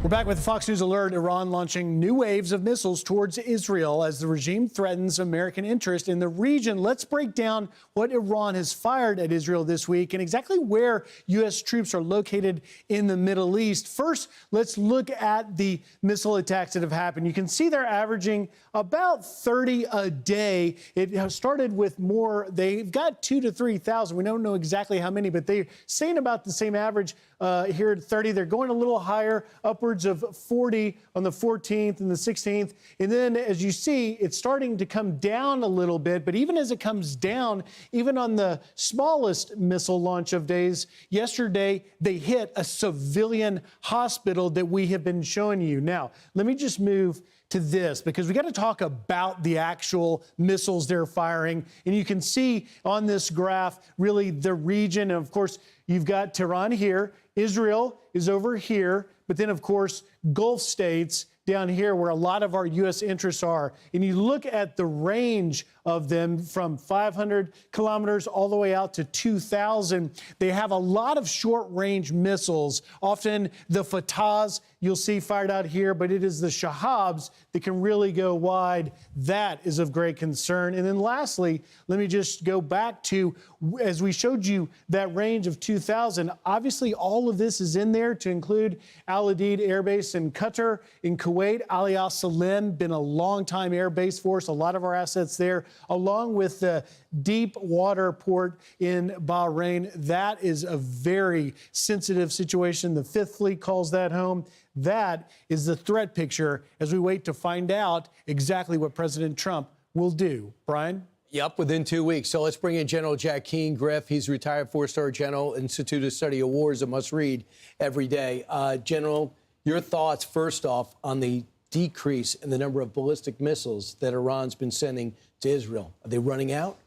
We're back with the Fox News alert. Iran launching new waves of missiles towards Israel as the regime threatens American interest in the region. Let's break down what Iran has fired at Israel this week and exactly where U.S. troops are located in the Middle East. First, let's look at the missile attacks that have happened. You can see they're averaging about 30 a day. It has started with more. They've got 2,000 to 3,000. We don't know exactly how many, but they're saying about the same average here at 30. They're going a little higher, upwards of 40 on the 14th and the 16th. And then, as you see, it's starting to come down a little bit. But even as it comes down, even on the smallest missile launch of days, yesterday they hit a civilian hospital that we have been showing you. Now, let me just move to this, because we got to talk about the actual missiles they're firing. And you can see on this graph, really the region. And of course, you've got Tehran here. Israel is over here. But then, of course, Gulf states down here where a lot of our U.S. interests are. And you look at the range of them from 500 kilometers all the way out to 2,000. They have a lot of short-range missiles. Often the Fatahs you'll see fired out here, but it is the Shahabs that can really go wide. That is of great concern. And then lastly, let me just go back to, as we showed you that range of 2,000, obviously all of this is in there to include Al Udeid Air Base in Qatar, in Kuwait, Ali Al Salim, been a long-time air base for us, a lot of our assets there, along with the deep water port in Bahrain. That is a very sensitive situation. The Fifth Fleet calls that home. That is the threat picture as we wait to find out exactly what President Trump will do. Brian? Yep, within 2 weeks. So let's bring in General Jack Keane. Griff, he's retired four-star general, Institute of Study of Wars, a must-read every day. General, your thoughts, first off, on the decrease in the number of ballistic missiles that Iran's been sending to Israel. Are they running out?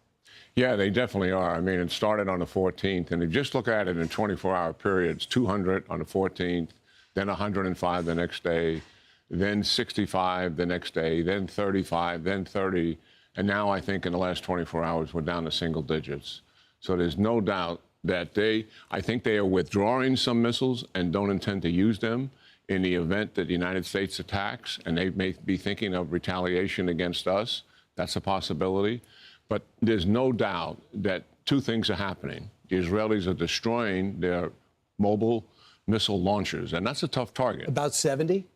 Yeah, they definitely are. I mean, it started on the 14th, and if you just look at it in 24-hour periods, 200 on the 14th, then 105 the next day, then 65 the next day, then 35, then 30. And now I think in the last 24 hours, we're down to single digits. So there's no doubt that I think they are withdrawing some missiles and don't intend to use them in the event that the United States attacks, and they may be thinking of retaliation against us. That's a possibility. But there's no doubt that two things are happening. The Israelis are destroying their mobile missile launchers, and that's a tough target. About 70?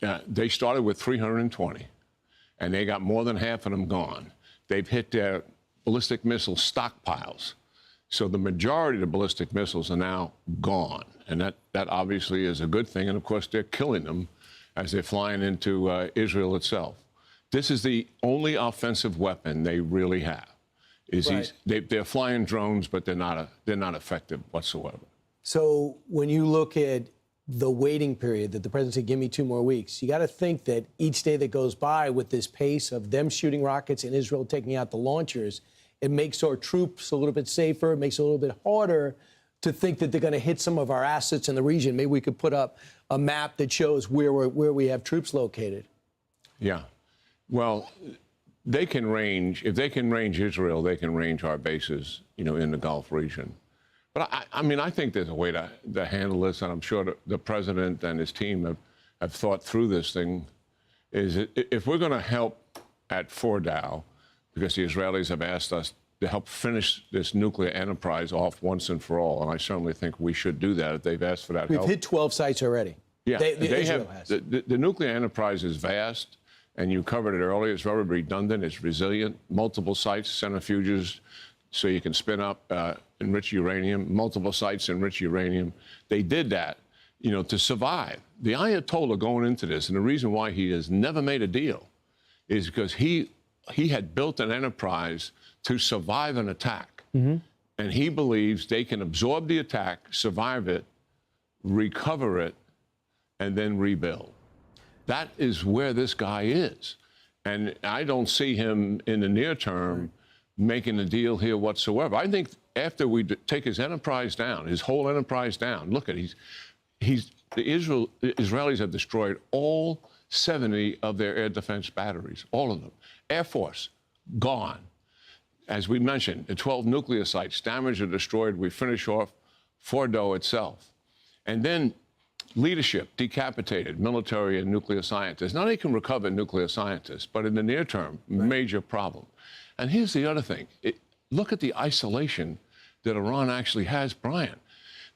Yeah, they started with 320, and they got more than half of them gone. They've hit their ballistic missile stockpiles. So the majority of the ballistic missiles are now gone, and that obviously is a good thing. And, of course, they're killing them as they're flying into Israel itself. This is the only offensive weapon they really have. Right. They're flying drones, but they're not effective whatsoever. So when you look at the waiting period that the president said, give me 2 more weeks, you got to think that each day that goes by with this pace of them shooting rockets and Israel taking out the launchers, it makes our troops a little bit safer. It makes it a little bit harder to think that they're going to hit some of our assets in the region. Maybe we could put up a map that shows where we have troops located. Yeah. Well, they can range, if they can range Israel, they can range our bases, in the Gulf region. But I mean, I think there's a way to handle this, and I'm sure the president and his team have thought through this thing. If we're going to help at Fordow, because the Israelis have asked us to help finish this nuclear enterprise off once and for all, and I certainly think we should do that if they've asked for that help. We've hit 12 sites already. Yeah, Israel has. The nuclear enterprise is vast, and you covered it earlier. It's very redundant. It's resilient. Multiple sites, centrifuges, so you can spin up enriched uranium, multiple sites enriched uranium. They did that, to survive. The Ayatollah going into this, and the reason why he has never made a deal is because he had built an enterprise to survive an attack. Mm-hmm. And he believes they can absorb the attack, survive it, recover it, and then rebuild. That is where this guy is. And I don't see him in the near term making a deal here whatsoever. I think after we take his enterprise down, his whole enterprise down, look at the Israelis have destroyed all 70 of their air defense batteries, all of them. Air Force, gone. As we mentioned, the 12 nuclear sites damaged or destroyed. We finish off Fordow itself. And then leadership decapitated, military and nuclear scientists. Now they can recover nuclear scientists, but in the near term, major problem. And here's the other thing. Look at the isolation that Iran actually has, Brian.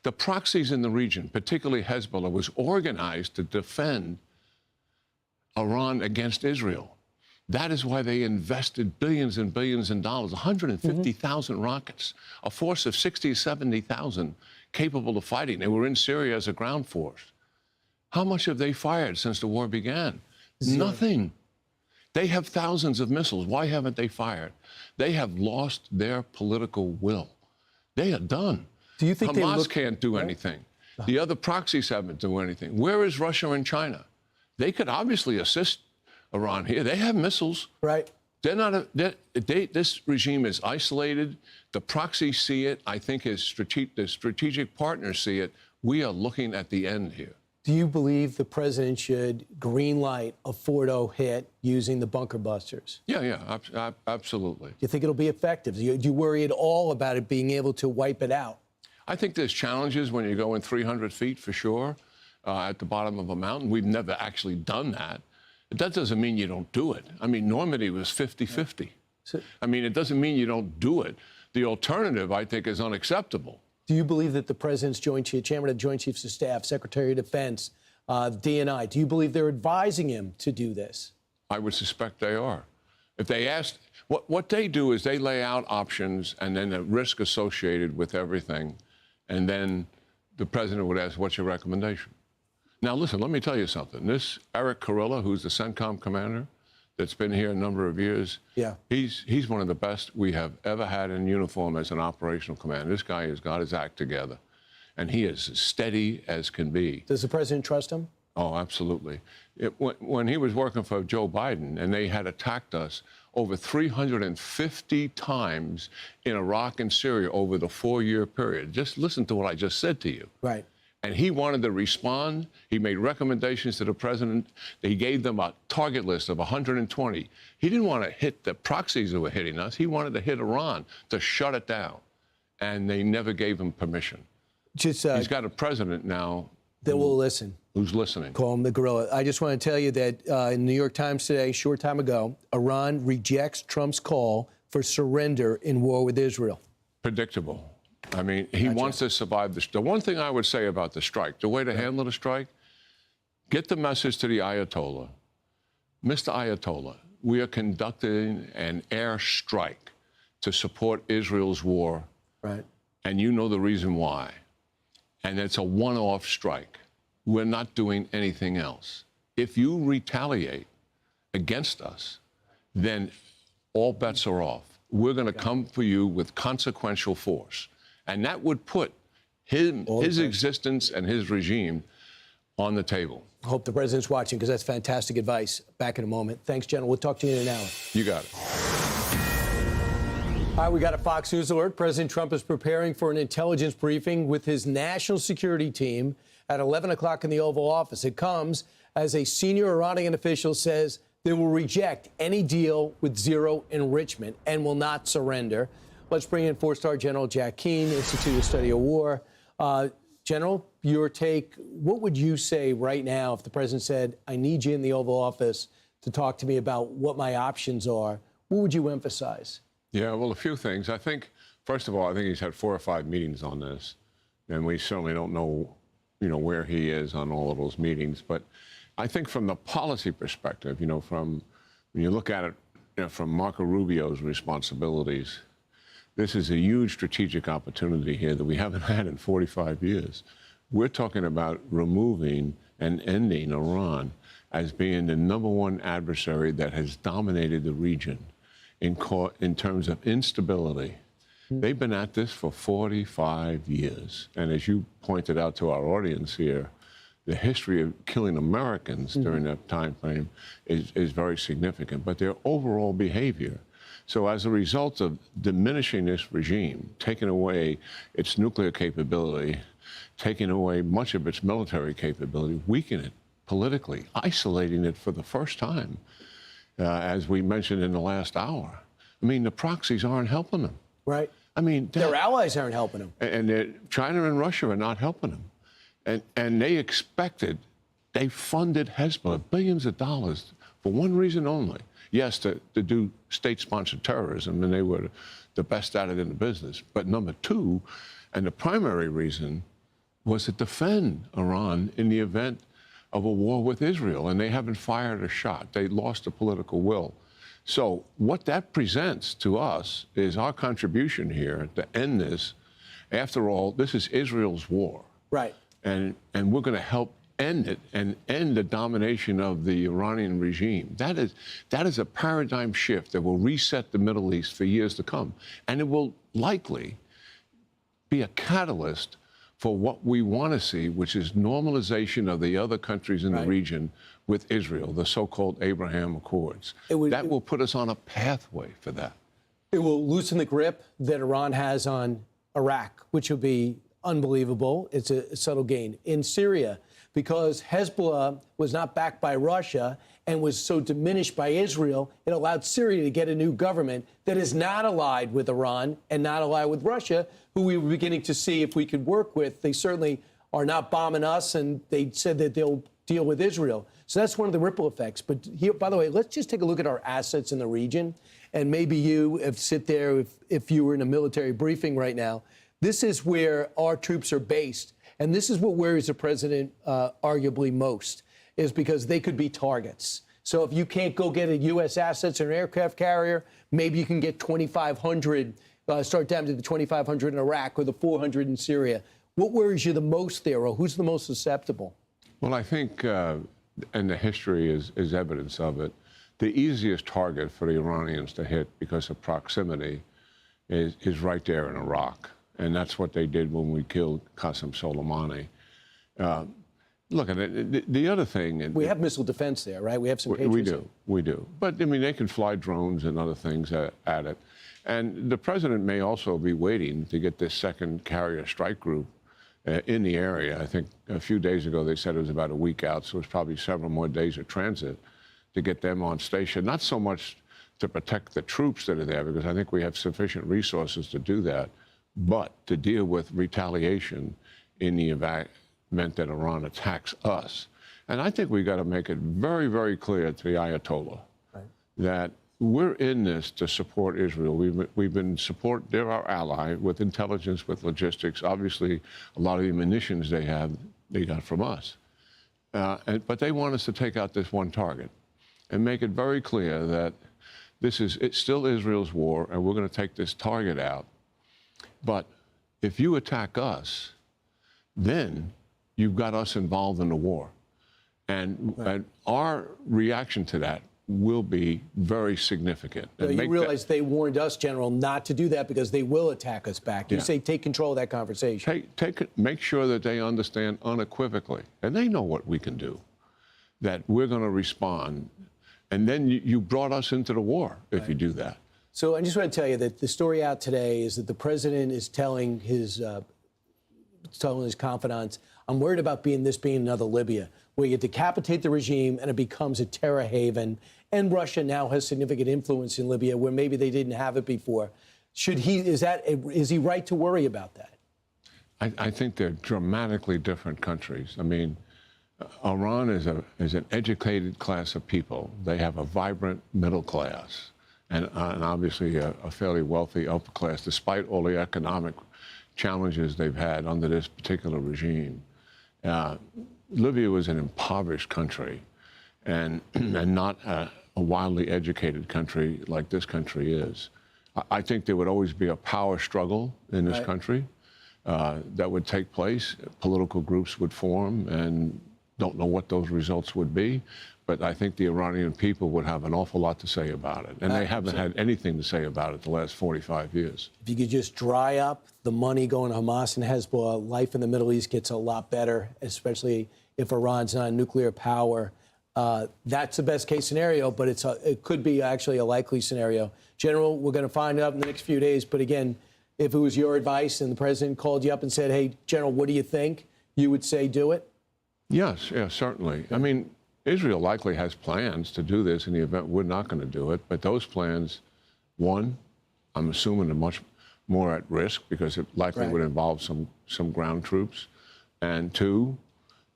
The proxies in the region, particularly Hezbollah, was organized to defend Iran against Israel. That is why they invested billions and billions in dollars, 150,000 rockets, a force of 60 or 70,000 capable of fighting. They were in Syria as a ground force. How much have they fired since the war began? Zero. Nothing. They have thousands of missiles. Why haven't they fired? They have lost their political will. They are done. Do you think Hamas can't do anything. The other proxies haven't done anything. Where is Russia and China? They could obviously assist Iran here. They have missiles. Right. They're not. This regime is isolated. The proxies see it. I think the strategic partners see it. We are looking at the end here. Do you believe the president should greenlight a Fordo hit using the bunker busters? Yeah, absolutely. Do you think it'll be effective? Do you worry at all about it being able to wipe it out? I think there's challenges when you go in 300 feet for sure, at the bottom of a mountain. We've never actually done that. That doesn't mean you don't do it. I mean, Normandy was 50-50. I mean, it doesn't mean you don't do it. The alternative, I think, is unacceptable. Do you believe that the president's chairman of the Joint Chiefs of Staff, Secretary of Defense, DNI, do you believe they're advising him to do this? I would suspect they are. If they asked, what they do is they lay out options and then the risk associated with everything, and then the president would ask, what's your recommendation? Now, listen, let me tell you something. This Eric Kurilla, who's the CENTCOM commander, that's been here a number of years, he's one of the best we have ever had in uniform as an operational commander. This guy has got his act together, and he is as steady as can be. Does the president trust him? Oh, absolutely. When he was working for Joe Biden and they had attacked us over 350 times in Iraq and Syria over the 4-year period, just listen to what I just said to you. Right. And he wanted to respond. He made recommendations to the president. He gave them a target list of 120. He didn't want to hit the proxies that were hitting us. He wanted to hit Iran to shut it down. And they never gave him permission. He's got a president now that will listen. Who's listening. Call him the gorilla. I just want to tell you that in the New York Times today, a short time ago, Iran rejects Trump's call for surrender in war with Israel. Predictable. I mean, he wants to survive the one thing I would say about the strike, the way to handle the strike, get the message to the Ayatollah. Mr. Ayatollah, we are conducting an air strike to support Israel's war. Right. And you know the reason why. And it's a one-off strike. We're not doing anything else. If you retaliate against us, then all bets are off. We're going to come for you with consequential force. And that would put his existence and his regime on the table. I hope the president's watching, because that's fantastic advice. Back in a moment. Thanks, General. We'll talk to you in an hour. You got it. All right, we got a Fox News alert. President Trump is preparing for an intelligence briefing with his national security team at 11 o'clock in the Oval Office. It comes as a senior Iranian official says they will reject any deal with zero enrichment and will not surrender. Let's bring in 4-star General Jack Keane, Institute of Study of War. General, your take, what would you say right now if the president said, I need you in the Oval Office to talk to me about what my options are? What would you emphasize? Yeah, well, a few things. I think, first of all, I think he's had 4 or 5 meetings on this, and we certainly don't know, where he is on all of those meetings. But I think from the policy perspective, from when you look at it, from Marco Rubio's responsibilities, this is a huge strategic opportunity here that we haven't had in 45 years. We're talking about removing and ending Iran as being the #1 adversary that has dominated the region in terms of instability. They've been at this for 45 years. And as you pointed out to our audience here, the history of killing Americans during that time frame is very significant. But their overall behavior. So as a result of diminishing this regime, taking away its nuclear capability, taking away much of its military capability, weakening it politically, isolating it for the first time, as we mentioned in the last hour. I mean, the proxies aren't helping them. Right. I mean, their allies aren't helping them. And China and Russia are not helping them. And they funded Hezbollah billions of dollars for one reason only. Yes, to do state-sponsored terrorism, and they were the best at it in the business. But number two, and the primary reason, was to defend Iran in the event of a war with Israel, and they haven't fired a shot. They lost the political will. So what that presents to us is our contribution here to end this. After all, this is Israel's war. Right. And we're going to help end it and end the domination of the Iranian regime. That is a paradigm shift that will reset the Middle East for years to come. And it will likely be a catalyst for what we want to see, which is normalization of the other countries in the region with Israel, the so-called Abraham Accords. That will put us on a pathway for that. It will loosen the grip that Iran has on Iraq, which will be unbelievable. It's a subtle gain. In Syria, because Hezbollah was not backed by Russia and was so diminished by Israel, it allowed Syria to get a new government that is not allied with Iran and not allied with Russia, who we were beginning to see if we could work with. They certainly are not bombing us, and they said that they'll deal with Israel. So that's one of the ripple effects. But here, by the way, let's just take a look at our assets in the region. And maybe you, sit there, if you were in a military briefing right now, this is where our troops are based. And this is what worries the president arguably most, is because they could be targets. So if you can't go get a U.S. assets or an aircraft carrier, maybe you can get 2,500, start down to the 2,500 in Iraq or the 400 in Syria. What worries you the most there, or who's the most susceptible? Well, I think, and the history is evidence of it, the easiest target for the Iranians to hit because of proximity is right there in Iraq. And that's what they did when we killed Qasem Soleimani. Look, the other thing... We have missile defense there, right? We have some Patriots. We do. But, I mean, they can fly drones and other things at it. And the president may also be waiting to get this second carrier strike group in the area. I think a few days ago they said it was about a week out, so it's probably several more days of transit to get them on station. Not so much to protect the troops that are there, because I think we have sufficient resources to do that, but to deal with retaliation in the event that Iran attacks us. And I think we got to make it very, very clear to the Ayatollah that we're in this to support Israel. We've been they're our ally with intelligence, with logistics. Obviously, a lot of the munitions they got from us. But they want us to take out this one target and make it very clear that it's still Israel's war, and we're going to take this target out. But if you attack us, then you've got us involved in the war. And our reaction to that will be very significant. So you realize they warned us, General, not to do that because they will attack us back. You say take control of that conversation. Make sure that they understand unequivocally, and they know what we can do, that we're going to respond. And then you brought us into the war if you do that. So I just want to tell you that the story out today is that the president is telling his confidants, I'm worried about being another Libya, where you decapitate the regime and it becomes a terror haven. And Russia now has significant influence in Libya where maybe they didn't have it before. Is he right to worry about that? I think they're dramatically different countries. I mean, Iran is an educated class of people. They have a vibrant middle class and obviously a fairly wealthy upper class, despite all the economic challenges they've had under this particular regime. Libya was an impoverished country and not a wildly educated country like this country is. I think there would always be a power struggle in this country that would take place. Political groups would form, and don't know what those results would be. But I think the Iranian people would have an awful lot to say about it. And they haven't had anything to say about it the last 45 years. If you could just dry up the money going to Hamas and Hezbollah, life in the Middle East gets a lot better, especially if Iran's not a nuclear power. That's the best case scenario, but it could be actually a likely scenario. General, we're going to find out in the next few days. But again, if it was your advice and the president called you up and said, hey, General, what do you think? You would say do it? Yes, certainly. I mean, Israel likely has plans to do this in the event we're not going to do it. But those plans, one, I'm assuming are much more at risk because it likely would involve some ground troops. And two,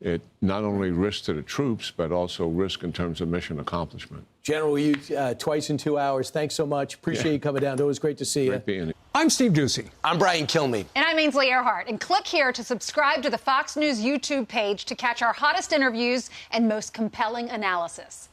it not only risk to the troops, but also risk in terms of mission accomplishment. General, you twice in 2 hours. Thanks so much. Appreciate you coming down. It was great to see you. Great being here. I'm Steve Ducey. I'm Brian Kilmeade. And I'm Ainsley Earhart. And click here to subscribe to the Fox News YouTube page to catch our hottest interviews and most compelling analysis.